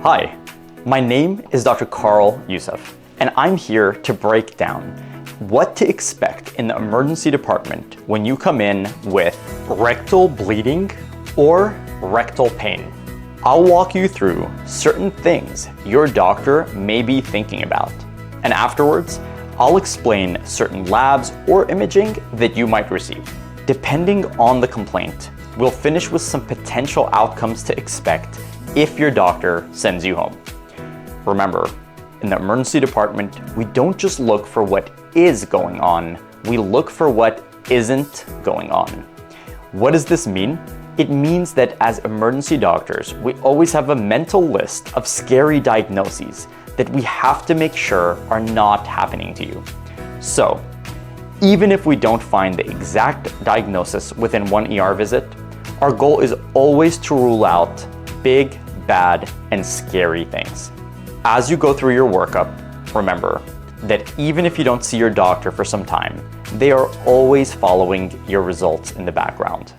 Hi, my name is Dr. Karl Yousef, and I'm here to break down what to expect in the emergency department when you come in with rectal bleeding or rectal pain. I'll walk you through certain things your doctor may be thinking about, and afterwards, I'll explain certain labs or imaging that you might receive. Depending on the complaint, we'll finish with some potential outcomes to expect if your doctor sends you home. Remember, in the emergency department, we don't just look for what is going on, we look for what isn't going on. What does this mean? It means that as emergency doctors, we always have a mental list of scary diagnoses that we have to make sure are not happening to you. So, even if we don't find the exact diagnosis within one ER visit, our goal is always to rule out big, bad, and scary things. As you go through your workup, remember that even if you don't see your doctor for some time, they are always following your results in the background.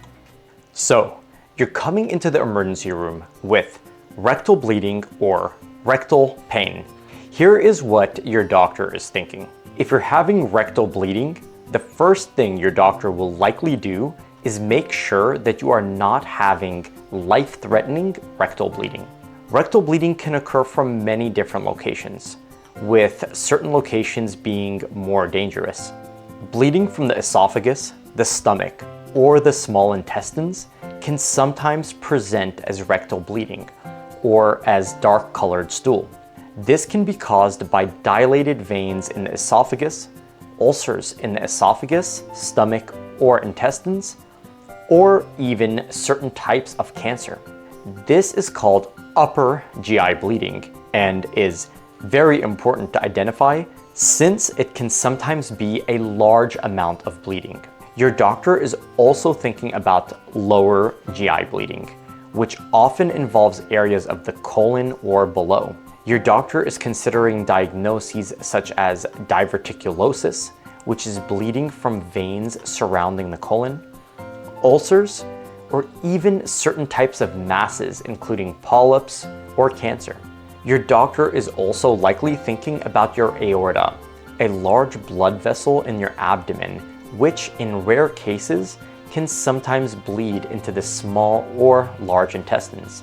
So, you're coming into the emergency room with rectal bleeding or rectal pain. Here is what your doctor is thinking. If you're having rectal bleeding, the first thing your doctor will likely do is make sure that you are not having life-threatening rectal bleeding. Rectal bleeding can occur from many different locations, with certain locations being more dangerous. Bleeding from the esophagus, the stomach, or the small intestines can sometimes present as rectal bleeding or as dark-colored stool. This can be caused by dilated veins in the esophagus, ulcers in the esophagus, stomach, or intestines, or even certain types of cancer. This is called upper GI bleeding and is very important to identify since it can sometimes be a large amount of bleeding. Your doctor is also thinking about lower GI bleeding, which often involves areas of the colon or below. Your doctor is considering diagnoses such as diverticulosis, which is bleeding from veins surrounding the colon, ulcers, or even certain types of masses, including polyps or cancer. Your doctor is also likely thinking about your aorta, a large blood vessel in your abdomen, which in rare cases can sometimes bleed into the small or large intestines.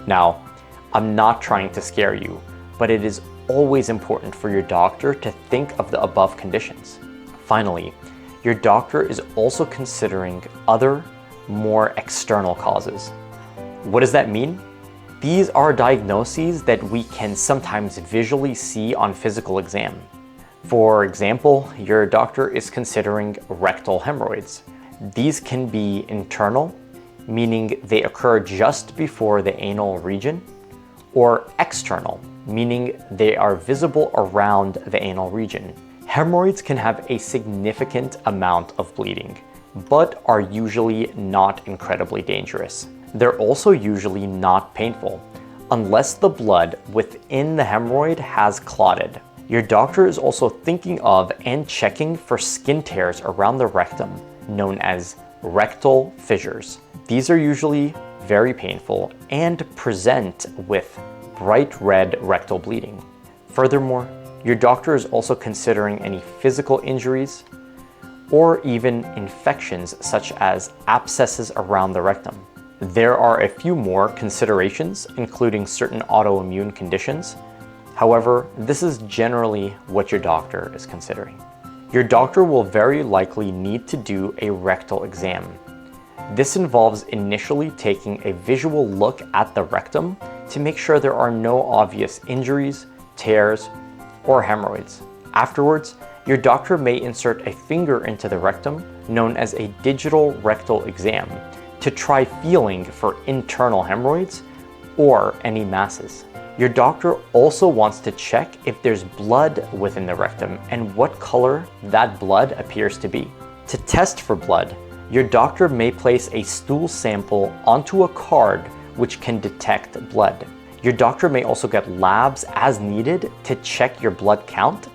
Now, I'm not trying to scare you, but it is always important for your doctor to think of the above conditions. Finally, your doctor is also considering other, more external causes. What does that mean? These are diagnoses that we can sometimes visually see on physical exam. For example, your doctor is considering rectal hemorrhoids. These can be internal, meaning they occur just before the anal region, or external, meaning they are visible around the anal region. Hemorrhoids can have a significant amount of bleeding, but are usually not incredibly dangerous. They're also usually not painful, unless the blood within the hemorrhoid has clotted. Your doctor is also thinking of and checking for skin tears around the rectum, known as rectal fissures. These are usually very painful and present with bright red rectal bleeding. Furthermore, your doctor is also considering any physical injuries or even infections such as abscesses around the rectum. There are a few more considerations, including certain autoimmune conditions. However, this is generally what your doctor is considering. Your doctor will very likely need to do a rectal exam. This involves initially taking a visual look at the rectum to make sure there are no obvious injuries, tears, or hemorrhoids. Afterwards, your doctor may insert a finger into the rectum, known as a digital rectal exam, to try feeling for internal hemorrhoids or any masses. Your doctor also wants to check if there's blood within the rectum and what color that blood appears to be. To test for blood, your doctor may place a stool sample onto a card which can detect blood. Your doctor may also get labs as needed to check your blood count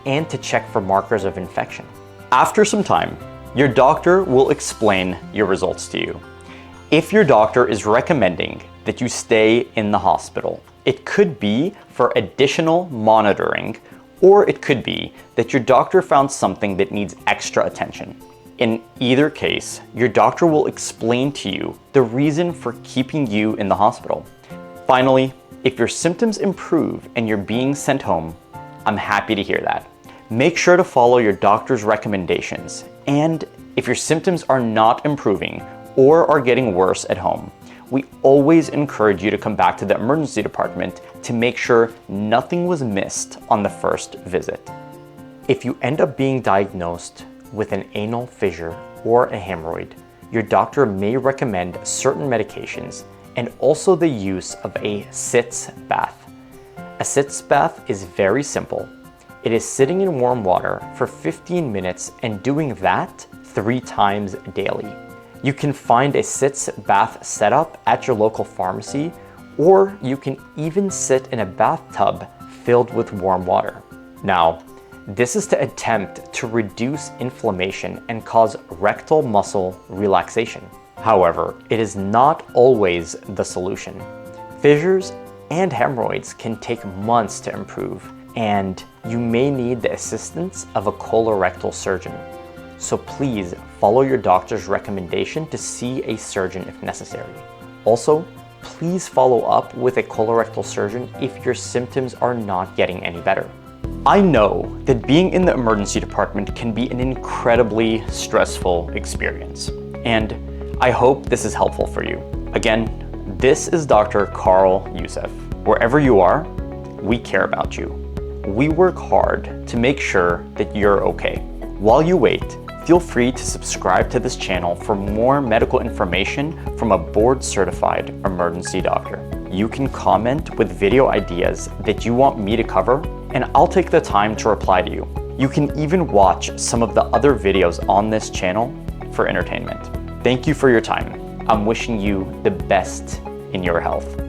and to check for markers of infection. After some time, your doctor will explain your results to you. If your doctor is recommending that you stay in the hospital, It could be for additional monitoring, or it could be that your doctor found something that needs extra attention. In either case, your doctor will explain to you the reason for keeping you in the hospital. Finally, if your symptoms improve and you're being sent home, I'm happy to hear that. Make sure to follow your doctor's recommendations, and if your symptoms are not improving or are getting worse at home, we always encourage you to come back to the emergency department to make sure nothing was missed on the first visit. If you end up being diagnosed with an anal fissure or a hemorrhoid, your doctor may recommend certain medications and also the use of a sitz bath. A sitz bath is very simple. It is sitting in warm water for 15 minutes and doing that 3 times daily. You can find a sitz bath setup at your local pharmacy, or you can even sit in a bathtub filled with warm water. Now, this is to attempt to reduce inflammation and cause rectal muscle relaxation. However, it is not always the solution. Fissures and hemorrhoids can take months to improve, and you may need the assistance of a colorectal surgeon. So please follow your doctor's recommendation to see a surgeon if necessary. Also, please follow up with a colorectal surgeon if your symptoms are not getting any better. I know that being in the emergency department can be an incredibly stressful experience, and I hope this is helpful for you. Again, this is Dr. Karl Yousef. Wherever you are, we care about you. We work hard to make sure that you're okay. While you wait, feel free to subscribe to this channel for more medical information from a board-certified emergency doctor. You can comment with video ideas that you want me to cover, and I'll take the time to reply to you. You can even watch some of the other videos on this channel for entertainment. Thank you for your time. I'm wishing you the best in your health.